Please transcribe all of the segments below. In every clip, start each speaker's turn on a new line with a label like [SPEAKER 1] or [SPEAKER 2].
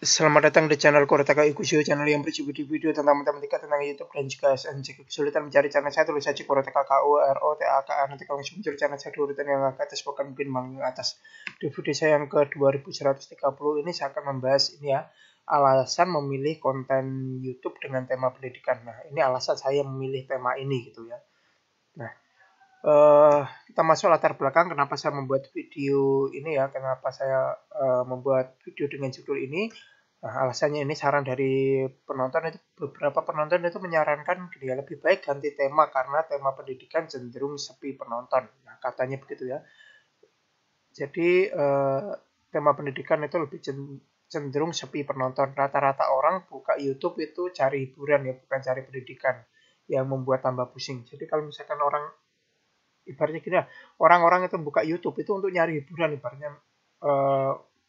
[SPEAKER 1] Selamat datang di channel Korotaka Ikusio, channel yang berisi video tentang matematika, tentang YouTube, dan jika jika kesulitan mencari channel saya, tulis saja Korotaka KOROTAKA. Nanti kalau muncul channel saya di urutan yang agak atas, bukan pin yang atas. Di video saya yang ke 2130 ini saya akan membahas ini ya, alasan memilih konten YouTube dengan tema pendidikan. Nah, ini alasan saya memilih tema ini gitu ya. Nah, kita masuk latar belakang kenapa saya membuat video ini ya, kenapa saya membuat video dengan judul ini. Nah, alasannya ini saran dari penonton, itu beberapa penonton itu menyarankan ya, lebih baik ganti tema karena tema pendidikan cenderung sepi penonton. Nah, katanya begitu ya. Jadi tema pendidikan itu lebih cenderung sepi penonton. Rata-rata orang buka YouTube itu cari hiburan ya, bukan cari pendidikan yang membuat tambah pusing. Jadi kalau misalkan orang ibaratnya gini, orang-orang itu buka YouTube itu untuk nyari hiburan ibaratnya.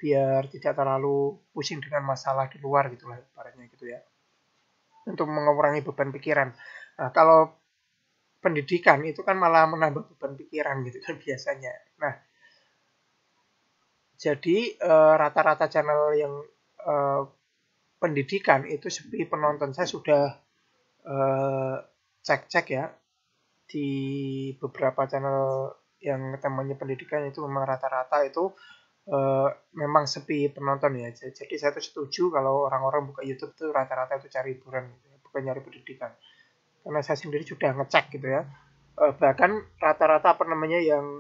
[SPEAKER 1] Biar tidak terlalu pusing dengan masalah di luar gitulah ibaratnya gitu ya, untuk mengurangi beban pikiran. Nah, kalau pendidikan itu kan malah menambah beban pikiran gitu kan biasanya. Nah, jadi rata-rata channel yang pendidikan itu sepi penonton. Saya sudah cek-cek ya di beberapa channel yang temanya pendidikan, itu memang rata-rata itu memang sepi penonton ya. Jadi saya tuh setuju kalau orang-orang buka YouTube tuh rata-rata itu cari hiburan gitu ya, bukan nyari pendidikan. Karena saya sendiri sudah ngecek gitu ya. Bahkan rata-rata apa namanya yang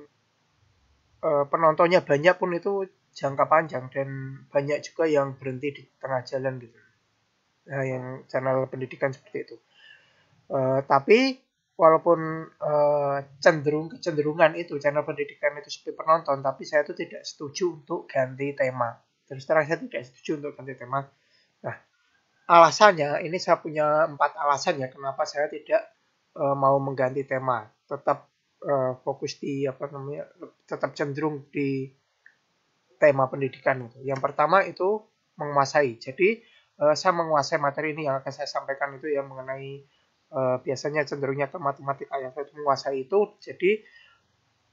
[SPEAKER 1] penontonnya banyak pun itu jangka panjang, dan banyak juga yang berhenti di tengah jalan gitu. Nah, yang channel pendidikan seperti itu. Tapi walaupun kecenderungan itu channel pendidikan itu seperti penonton, tapi saya itu tidak setuju untuk ganti tema. Terus terang saya tidak setuju untuk ganti tema. Nah, alasannya ini saya punya 4 alasan ya kenapa saya tidak mau mengganti tema. Tetap fokus di apa namanya, tetap cenderung di tema pendidikan itu. Yang pertama itu menguasai. Jadi saya menguasai materi ini yang akan saya sampaikan itu yang mengenai biasanya cenderungnya ke matematika yang saya menguasai itu. Jadi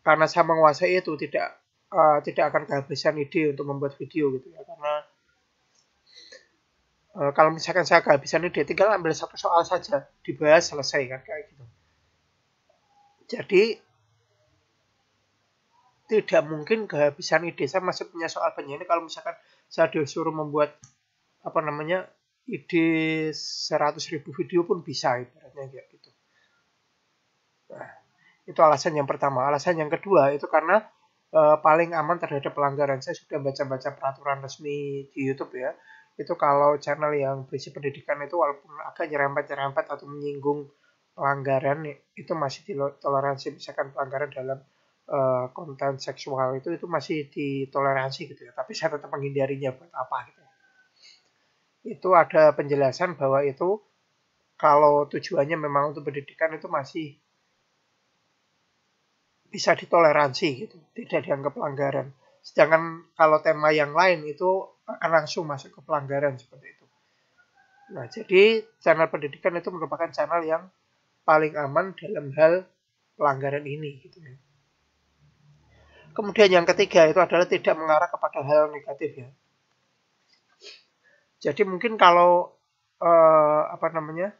[SPEAKER 1] karena saya menguasai itu tidak akan kehabisan ide untuk membuat video gitu ya, karena kalau misalkan saya kehabisan ide, tinggal ambil satu soal saja, dibahas selesai kan kayak gitu. Jadi tidak mungkin kehabisan ide. Saya masih punya soal banyak ini, kalau misalkan saya disuruh membuat apa namanya ide 100.000 video pun bisa ibaratnya kayak gitu. Nah, itu alasan yang pertama. Alasan yang kedua itu karena paling aman terhadap pelanggaran. Saya sudah baca-baca peraturan resmi di YouTube ya. Itu kalau channel yang berisi pendidikan itu walaupun agak nyerempet-nyerempet atau menyinggung pelanggaran, itu masih ditoleransi. Misalkan pelanggaran dalam konten seksual itu masih ditoleransi gitu ya. Tapi saya tetap menghindarinya, buat apa gitu. Itu ada penjelasan bahwa itu kalau tujuannya memang untuk pendidikan itu masih bisa ditoleransi gitu, tidak dianggap pelanggaran. Sedangkan kalau tema yang lain itu akan langsung masuk ke pelanggaran seperti itu. Nah, jadi channel pendidikan itu merupakan channel yang paling aman dalam hal pelanggaran ini gitu ya. Kemudian yang ketiga itu adalah tidak mengarah kepada hal negatif ya. Jadi mungkin kalau apa namanya,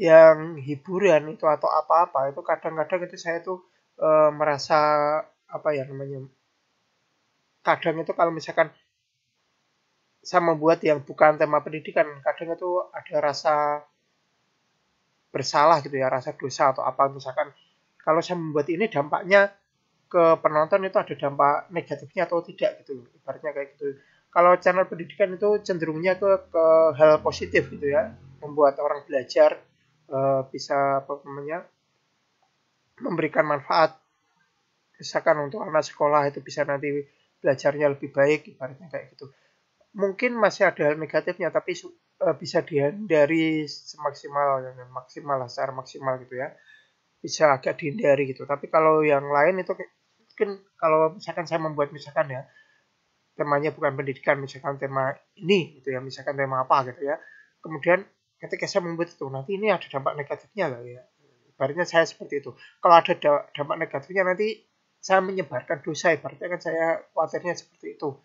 [SPEAKER 1] yang hiburan itu atau apa-apa itu kadang-kadang itu saya tuh merasa apa ya namanya, kadang itu kalau misalkan saya membuat yang bukan tema pendidikan, kadang itu ada rasa bersalah gitu ya, rasa dosa atau apa. Misalkan kalau saya membuat ini dampaknya ke penonton itu ada dampak negatifnya atau tidak gitu, ibaratnya kayak gitu. Kalau channel pendidikan itu cenderungnya ke hal positif gitu ya, membuat orang belajar, bisa apa namanya, memberikan manfaat. Misalkan untuk anak sekolah itu bisa nanti belajarnya lebih baik, ibaratnya kayak gitu. Mungkin masih ada hal negatifnya, tapi bisa dihindari maksimal lah, secara maksimal gitu ya. Bisa agak dihindari gitu. Tapi kalau yang lain itu mungkin kalau misalkan saya membuat misalkan ya, temanya bukan pendidikan, misalkan tema ini gitu ya, misalkan tema apa gitu ya. Kemudian ketika saya membuat itu, nanti ini ada dampak negatifnya lah ya. Ibaratnya saya seperti itu. Kalau ada dampak negatifnya nanti saya menyebarkan dosa, ibaratnya kan saya khawatirnya seperti itu.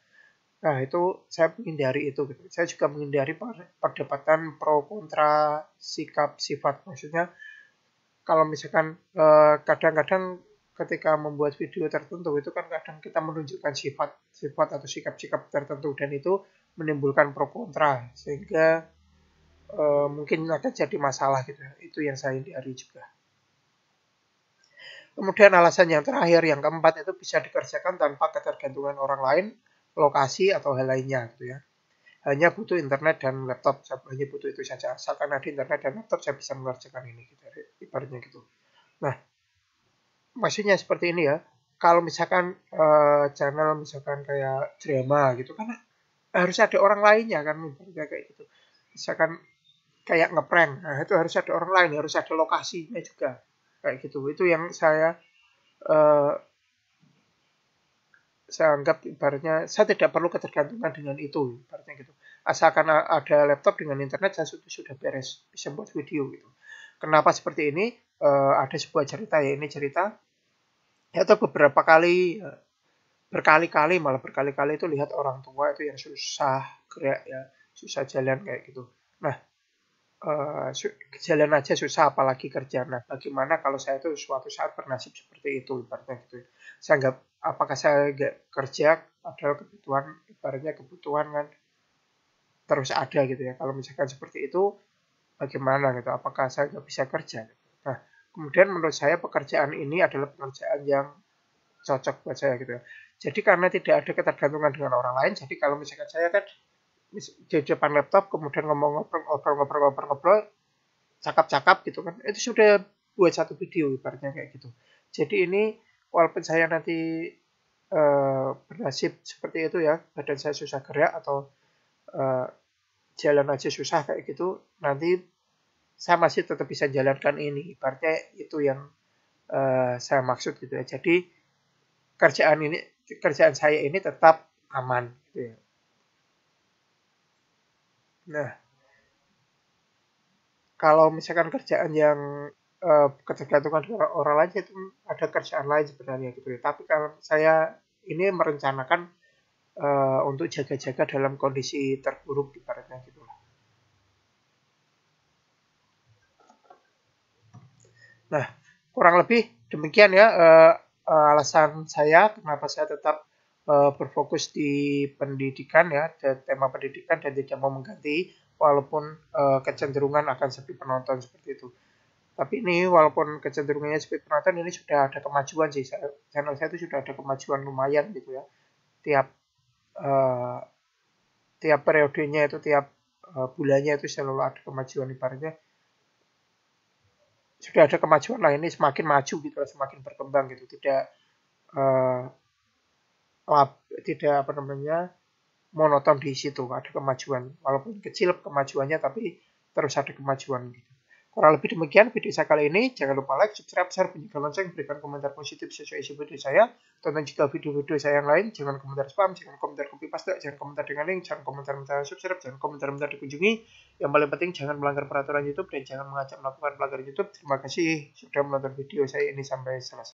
[SPEAKER 1] Nah, itu saya menghindari itu gitu. Saya juga menghindari perdebatan pro kontra sikap sifat. Maksudnya kalau misalkan kadang-kadang ketika membuat video tertentu itu kan kadang kita menunjukkan sifat atau sikap-sikap tertentu dan itu menimbulkan pro kontra sehingga mungkin akan jadi masalah gitu. Itu yang saya hindari juga. Kemudian alasan yang terakhir, yang keempat, itu bisa dikerjakan tanpa ketergantungan orang lain, lokasi, atau hal lainnya gitu ya. Hanya butuh internet dan laptop, hanya butuh itu saja. Asalkan ada internet dan laptop, saya bisa mengerjakan ini gitu, ibaratnya gitu. Nah, maksudnya seperti ini ya. Kalau misalkan channel misalkan kayak drama gitu kan harus ada orang lainnya kan, ibaratnya kayak gitu. Misalkan kayak ngeprank, nah itu harus ada orang lain, harus ada lokasinya juga kayak gitu. Itu yang saya anggap ibaratnya saya tidak perlu ketergantungan dengan itu, ibaratnya gitu. Asalkan ada laptop dengan internet saya sudah beres, bisa buat video gitu. Kenapa seperti ini? Ada sebuah cerita ya, ini cerita atau beberapa kali berkali-kali itu lihat orang tua itu yang susah gerak ya, susah jalan kayak gitu. Nah, jalan aja susah apalagi kerja. Nah, bagaimana kalau saya itu suatu saat bernasib seperti itu ibaratnya gitu. Saya nggak, apakah saya nggak kerja padahal kebutuhan, ibaratnya kebutuhan kan terus ada gitu ya. Kalau misalkan seperti itu bagaimana gitu, apakah saya nggak bisa kerja gitu. Nah, kemudian menurut saya pekerjaan ini adalah pekerjaan yang cocok buat saya gitu ya. Jadi karena tidak ada ketergantungan dengan orang lain, jadi kalau misalkan saya kan di depan laptop kemudian ngobrol-ngobrol, cakap-cakap gitu kan, itu sudah buat satu video ibaratnya kayak gitu. Jadi ini walaupun saya nanti bernasib seperti itu ya, badan saya susah gerak atau jalan aja susah kayak gitu, nanti saya masih tetap bisa jalankan ini. Ibaratnya itu yang saya maksud gitu ya. Jadi kerjaan saya ini tetap aman gitu ya. Nah, kalau misalkan kerjaan yang ketergantungan dengan orang lain itu ada kerjaan lain sebenarnya gitu ya. Tapi kalau saya ini merencanakan untuk jaga-jaga dalam kondisi terburuk ibaratnya gitu lah. Nah, kurang lebih demikian ya alasan saya kenapa saya tetap berfokus di pendidikan ya, tema pendidikan dan tidak mau mengganti walaupun kecenderungan akan sepi penonton seperti itu. Tapi ini walaupun kecenderungannya sepi penonton ini sudah ada kemajuan sih. Channel saya itu sudah ada kemajuan lumayan gitu ya. Tiap uh, tiap periodenya itu tiap bulannya itu selalu ada kemajuan ibaratnya. Sudah ada kemajuan lah ini semakin maju gitu, semakin berkembang gitu. Uh, tidak apa namanya monoton di situ, ada kemajuan walaupun kecil kemajuannya tapi terus ada kemajuan gitu. Kurang lebih demikian video saya kali ini. Jangan lupa like, subscribe, share, bunyikan lonceng, berikan komentar positif sesuai isi video saya. Tonton juga video-video saya yang lain. Jangan komentar spam, jangan komentar copy paste, jangan komentar dengan link, jangan komentar minta subscribe, jangan komentar minta dikunjungi. Yang paling penting jangan melanggar peraturan YouTube dan jangan mengajak melakukan pelanggaran YouTube. Terima kasih sudah menonton video saya ini sampai selesai.